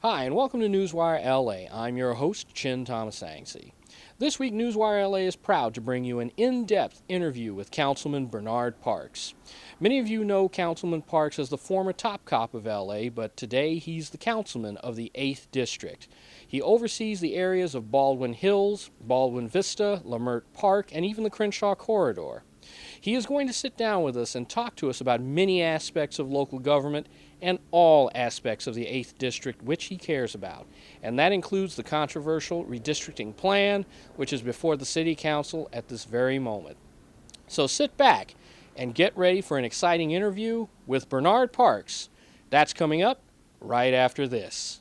Hi, and welcome to Newswire LA. I'm your host, Chin Thomasangsi. This week, Newswire LA is proud to bring you an in-depth interview with Councilman Bernard Parks. Many of you know Councilman Parks as the former top cop of LA, but today he's the councilman of the 8th District. He oversees the areas of Baldwin Hills, Baldwin Vista, Leimert Park, and even the Crenshaw Corridor. He is going to sit down with us and talk to us about many aspects of local government and all aspects of the 8th District which he cares about. And that includes the controversial redistricting plan, which is before the City Council at this very moment. So sit back and get ready for an exciting interview with Bernard Parks. That's coming up right after this.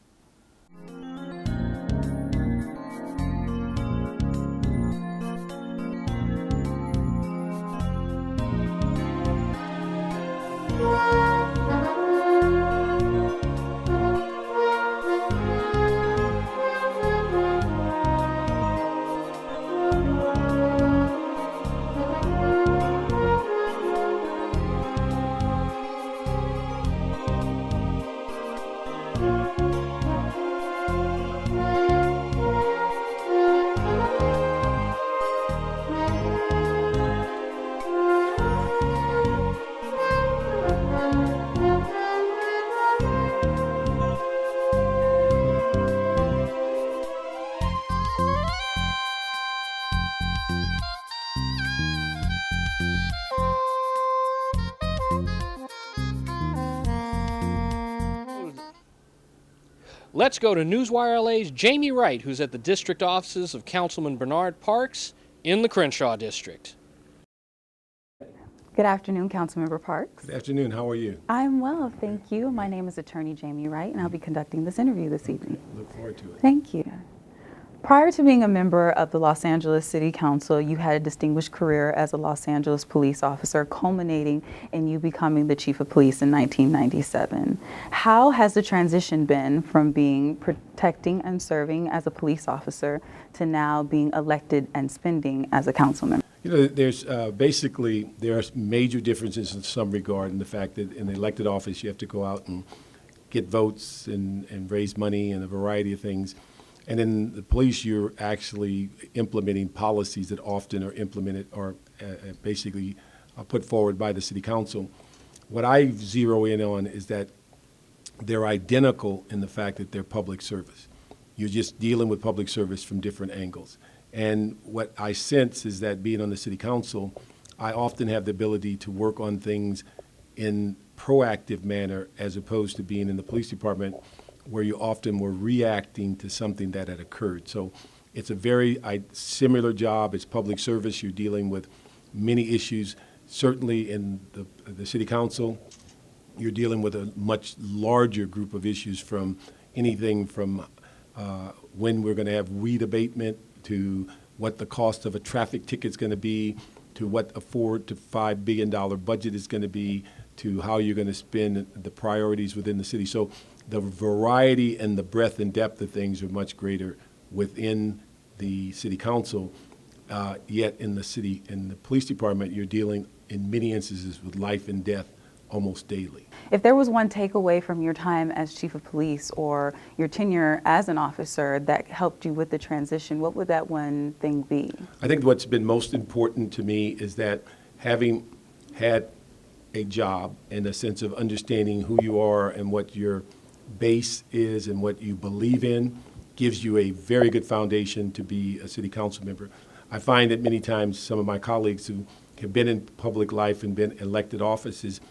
Let's go to Newswire LA's Jamie Wright, who's at the district offices of Councilman Bernard Parks in the Crenshaw District. Good afternoon, Councilmember Parks. Good afternoon. How are you? I'm well, thank you. My name is Attorney Jamie Wright, and I'll be conducting this interview this evening. Look forward to it. Thank you. Prior to being a member of the Los Angeles City Council, you had a distinguished career as a Los Angeles police officer, culminating in you becoming the chief of police in 1997. How has the transition been from being protecting and serving as a police officer to now being elected and spending as a councilman? You know, there's basically, there are major differences in some regard in the fact that in the elected office you have to go out and get votes and raise money and a variety of things. And in the police, you're actually implementing policies that often are implemented or basically put forward by the city council. What I zero in on is that they're identical in the fact that they're public service. You're just dealing with public service from different angles. And what I sense is that being on the city council, I often have the ability to work on things in proactive manner as opposed to being in the police department where you often were reacting to something that had occurred. So it's a very similar job. It's public service. You're dealing with many issues. Certainly in the city council, you're dealing with a much larger group of issues, from anything from when we're going to have weed abatement to what the cost of a traffic ticket is going to be, to what a $4 to $5 billion budget is going to be, to how you're going to spend the priorities within the city. So the variety and the breadth and depth of things are much greater within the city council. Yet in the police department, you're dealing in many instances with life and death almost daily. If there was one takeaway from your time as chief of police or your tenure as an officer that helped you with the transition, what would that one thing be? I think what's been most important to me is that having had a job and a sense of understanding who you are and what your base is and what you believe in gives you a very good foundation to be a city council member. I find that many times some of my colleagues who have been in public life and been elected offices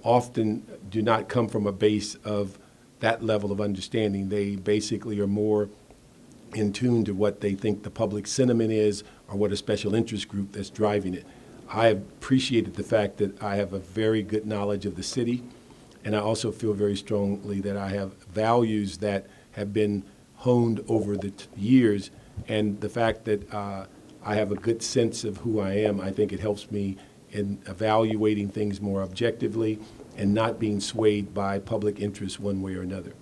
often do not come from a base of that level of understanding. They basically are more in tune to what they think the public sentiment is or what a special interest group that's driving it. I have appreciated the fact that I have a very good knowledge of the city, and I also feel very strongly that I have values that have been honed over the years, and the fact that I have a good sense of who I am, I think it helps me in evaluating things more objectively and not being swayed by public interest one way or another.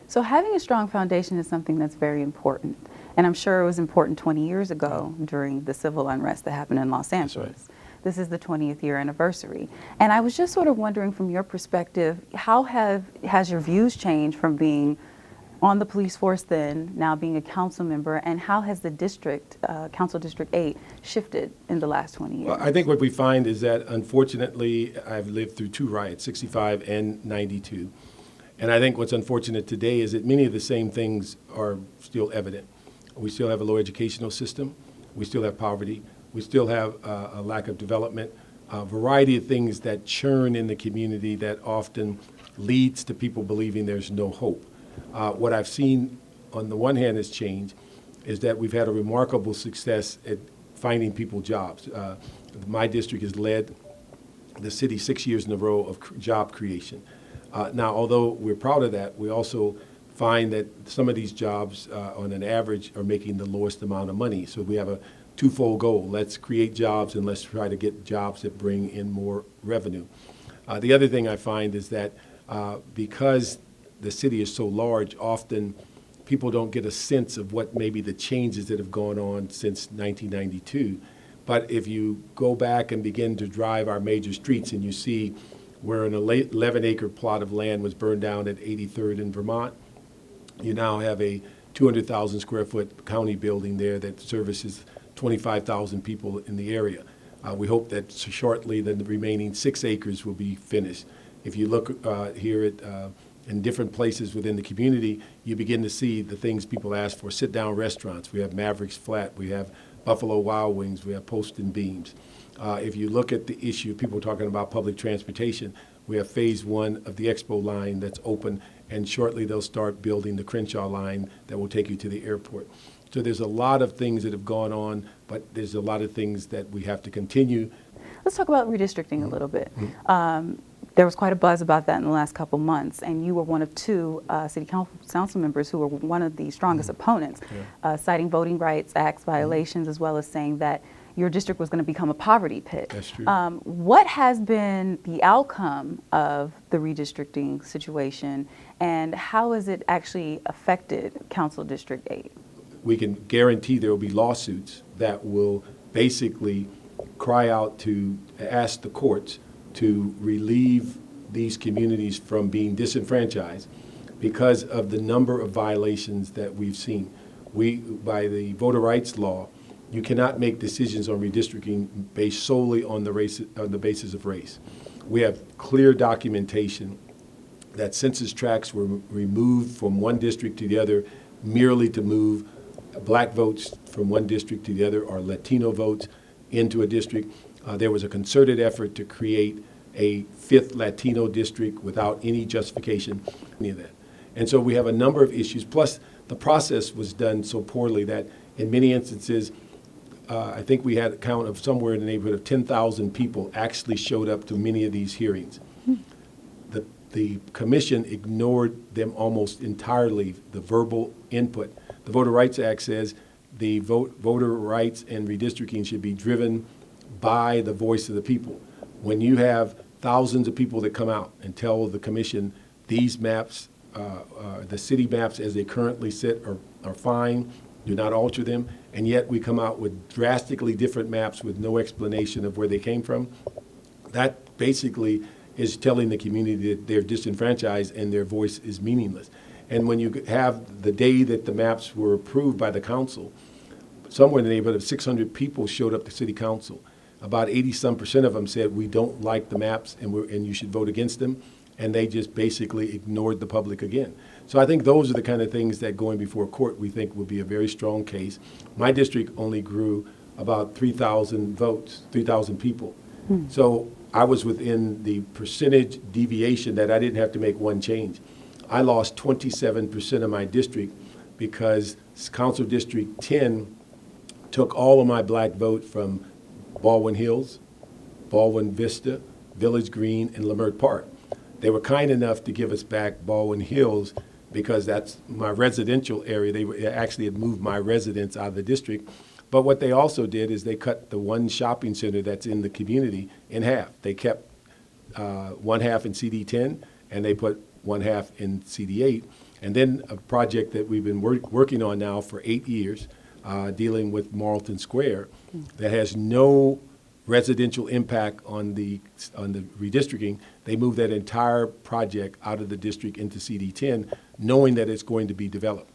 So having a strong foundation is something that's very important. And I'm sure it was important 20 years ago during the civil unrest that happened in Los Angeles. That's right. This is the 20th year anniversary. And I was just sort of wondering from your perspective, how has your views changed from being on the police force then, now being a council member, and how has the district, Council District 8, shifted in the last 20 years? Well, I think what we find is that, unfortunately, I've lived through two riots, 65 and 92. And I think what's unfortunate today is that many of the same things are still evident. We still have a low educational system. We still have poverty. We still have a lack of development, a variety of things that churn in the community that often leads to people believing there's no hope. What I've seen on the one hand has changed is that we've had a remarkable success at finding people jobs. My district has led the city 6 years in a row of job creation. Now, although we're proud of that, we also find that some of these jobs, on an average, are making the lowest amount of money. So we have a twofold goal. Let's create jobs and let's try to get jobs that bring in more revenue. The other thing I find is that because the city is so large, often people don't get a sense of what maybe the changes that have gone on since 1992. But if you go back and begin to drive our major streets and you see where an 11-acre plot of land was burned down at 83rd in Vermont, you now have a 200,000 square foot county building there that services 25,000 people in the area. We hope that shortly the remaining 6 acres will be finished. If you look here at in different places within the community, you begin to see the things people ask for. Sit-down restaurants. We have Mavericks Flat. We have Buffalo Wild Wings. We have Post and Beams. If you look at the issue, people talking about public transportation, we have phase 1 of the Expo line that's open, and shortly they'll start building the Crenshaw line that will take you to the airport. So there's a lot of things that have gone on, but there's a lot of things that we have to continue. Let's talk about redistricting a little bit. There was quite a buzz about that in the last couple months, and you were one of two city council members who were one of the strongest opponents, citing Voting Rights Act violations, as well as saying that your district was going to become a poverty pit. That's true. What has been the outcome of the redistricting situation, and how has it actually affected Council District 8? We can guarantee there will be lawsuits that will basically cry out to ask the courts to relieve these communities from being disenfranchised because of the number of violations that we've seen. By the voter rights law, you cannot make decisions on redistricting based solely on the basis of race. We have clear documentation that census tracts were removed from one district to the other merely to move black votes from one district to the other or Latino votes into a district. There was a concerted effort to create a 5th Latino district without any justification, any of that. And so we have a number of issues. Plus, the process was done so poorly that in many instances, I think we had a count of somewhere in the neighborhood of 10,000 people actually showed up to many of these hearings. The commission ignored them almost entirely, the verbal input. The Voter Rights Act says the voter rights and redistricting should be driven by the voice of the people. When you have thousands of people that come out and tell the commission these maps, the city maps as they currently sit are fine, do not alter them, and yet we come out with drastically different maps with no explanation of where they came from, that basically is telling the community that they're disenfranchised and their voice is meaningless. And when you have the day that the maps were approved by the council, somewhere in the neighborhood of 600 people showed up to city council. About 80% of them said, we don't like the maps and you should vote against them. And they just basically ignored the public again. So I think those are the kind of things that going before court we think will be a very strong case. My district only grew about 3,000 votes, 3,000 people. So I was within the percentage deviation that I didn't have to make one change. I lost 27% of my district because Council District 10 took all of my black vote from Baldwin Hills, Baldwin Vista, Village Green, and Leimert Park. They were kind enough to give us back Baldwin Hills because that's my residential area. They actually had moved my residents out of the district. But what they also did is they cut the one shopping center that's in the community in half. They kept one half in CD10 and they put one half in CD8. And then a project that we've been working on now for 8 years, dealing with Marlton Square, that has no residential impact on the redistricting, they moved that entire project out of the district into CD10, knowing that it's going to be developed.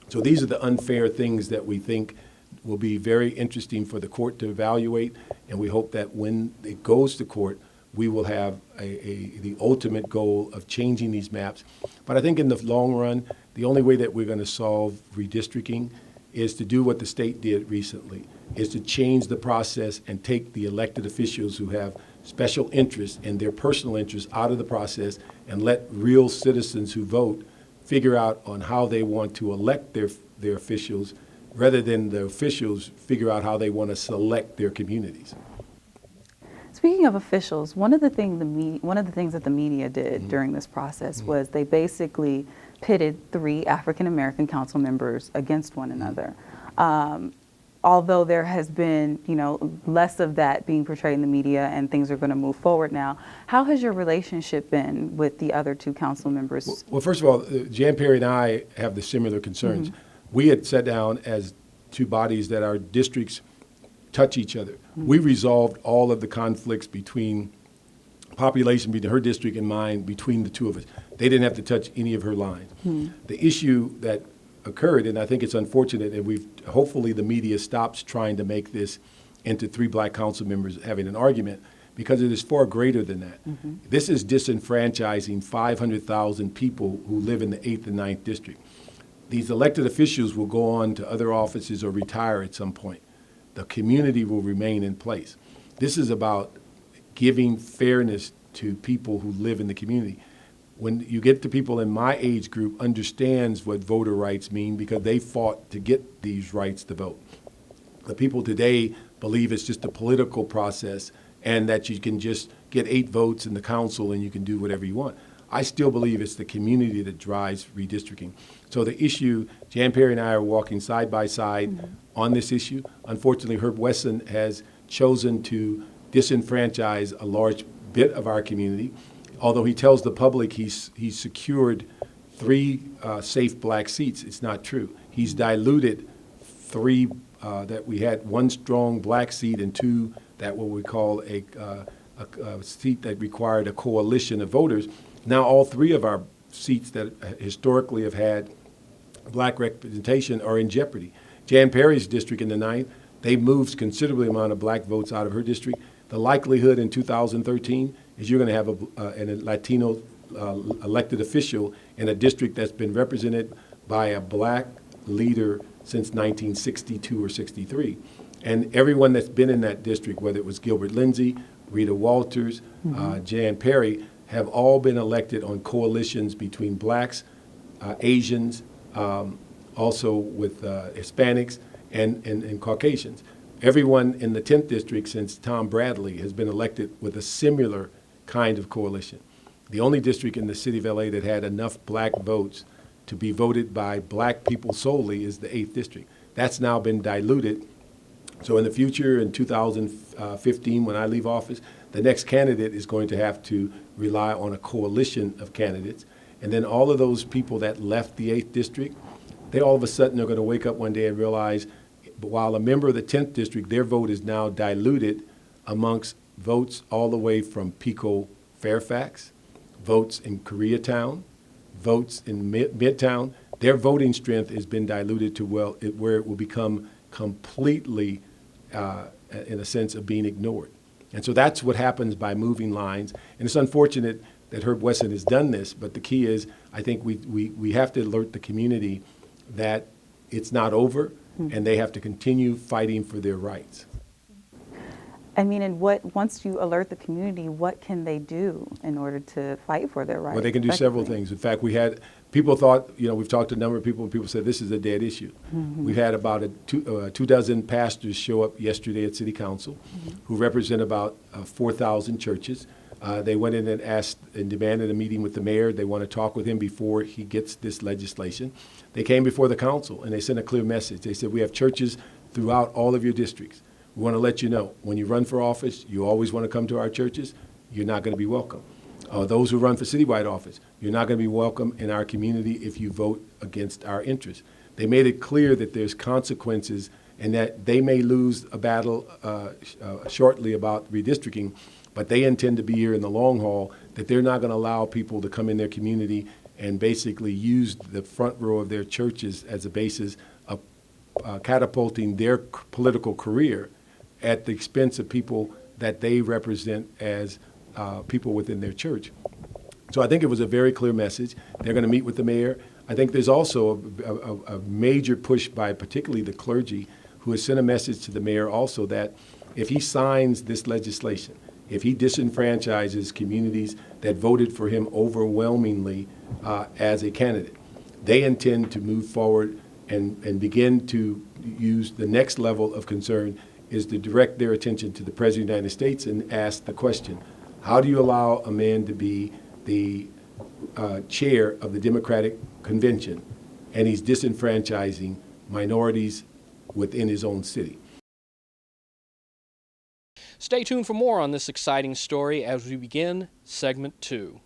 So these are the unfair things that we think will be very interesting for the court to evaluate, and we hope that when it goes to court, we will have the ultimate goal of changing these maps. But I think in the long run, the only way that we're going to solve redistricting is to do what the state did recently, is to change the process and take the elected officials who have special interests and their personal interests out of the process and let real citizens who vote figure out on how they want to elect their officials rather than the officials figure out how they want to select their communities. Speaking of officials, one of the things that the media did during this process was they basically pitted 3 African American council members against one another. Although there has been, less of that being portrayed in the media and things are going to move forward now, how has your relationship been with the other 2 council members? Well, first of all, Jan Perry and I have the similar concerns. We had sat down as 2 bodies that our districts touch each other. We resolved all of the conflicts between population, between her district and mine, between the 2 of us. They didn't have to touch any of her lines. The issue that occurred, and I think it's unfortunate, and hopefully the media stops trying to make this into 3 black council members having an argument, because it is far greater than that. This is disenfranchising 500,000 people who live in the 8th and 9th district. These elected officials will go on to other offices or retire at some point. The community will remain in place. This is about giving fairness to people who live in the community. When you get to people in my age group understands what voter rights mean because they fought to get these rights to vote. The people today believe it's just a political process and that you can just get 8 votes in the council and you can do whatever you want. I still believe it's the community that drives redistricting. So the issue, Jan Perry and I are walking side by side on this issue. Unfortunately, Herb Wesson has chosen to disenfranchise a large bit of our community. Although he tells the public he's secured 3 safe black seats, it's not true. He's diluted 3 that we had 1 strong black seat and 2 that what we call a seat that required a coalition of voters. Now all 3 of our seats that historically have had black representation are in jeopardy. Jan Perry's district in the 9th, they moved considerably amount of black votes out of her district. The likelihood in 2013 is you're going to have a Latino elected official in a district that's been represented by a black leader since 1962 or 63. And everyone that's been in that district, whether it was Gilbert Lindsay, Rita Walters, Jan Perry, have all been elected on coalitions between blacks, Asians, also with Hispanics and Caucasians. Everyone in the 10th district since Tom Bradley has been elected with a similar kind of coalition. The only district in the city of LA that had enough black votes to be voted by black people solely is the 8th district. That's now been diluted. So in the future, in 2015, when I leave office, the next candidate is going to have to rely on a coalition of candidates. And then all of those people that left the 8th district, they all of a sudden are going to wake up one day and realize, while a member of the 10th district, their vote is now diluted amongst votes all the way from Pico Fairfax, votes in Koreatown, votes in Midtown. Their voting strength has been diluted to where it will become completely, in a sense, of being ignored. And so that's what happens by moving lines. And it's unfortunate that Herb Wesson has done this, but the key is I think we have to alert the community that it's not over and they have to continue fighting for their rights. I mean, and once you alert the community, what can they do in order to fight for their rights? Well, they can do several things. In fact, people thought, we've talked to a number of people, and people said this is a dead issue. We've had about 24 pastors show up yesterday at City Council who represent about 4,000 churches. They went in and asked and demanded a meeting with the mayor. They want to talk with him before he gets this legislation. They came before the council and they sent a clear message. They said, we have churches throughout all of your districts. We want to let you know, when you run for office, you always want to come to our churches, you're not going to be welcome. Those who run for citywide office, you're not going to be welcome in our community if you vote against our interests. They made it clear that there's consequences and that they may lose a battle shortly about redistricting, but they intend to be here in the long haul, that they're not going to allow people to come in their community and basically use the front row of their churches as a basis of catapulting their political career at the expense of people that they represent as people within their church. So I think it was a very clear message. They're going to meet with the mayor. I think there's also a major push by particularly the clergy, who has sent a message to the mayor also that if he signs this legislation, if he disenfranchises communities that voted for him overwhelmingly as a candidate, they intend to move forward and begin to use the next level of concern is to direct their attention to the President of the United States and ask the question, how do you allow a man to be the chair of the Democratic Convention and he's disenfranchising minorities within his own city? Stay tuned for more on this exciting story as we begin segment 2.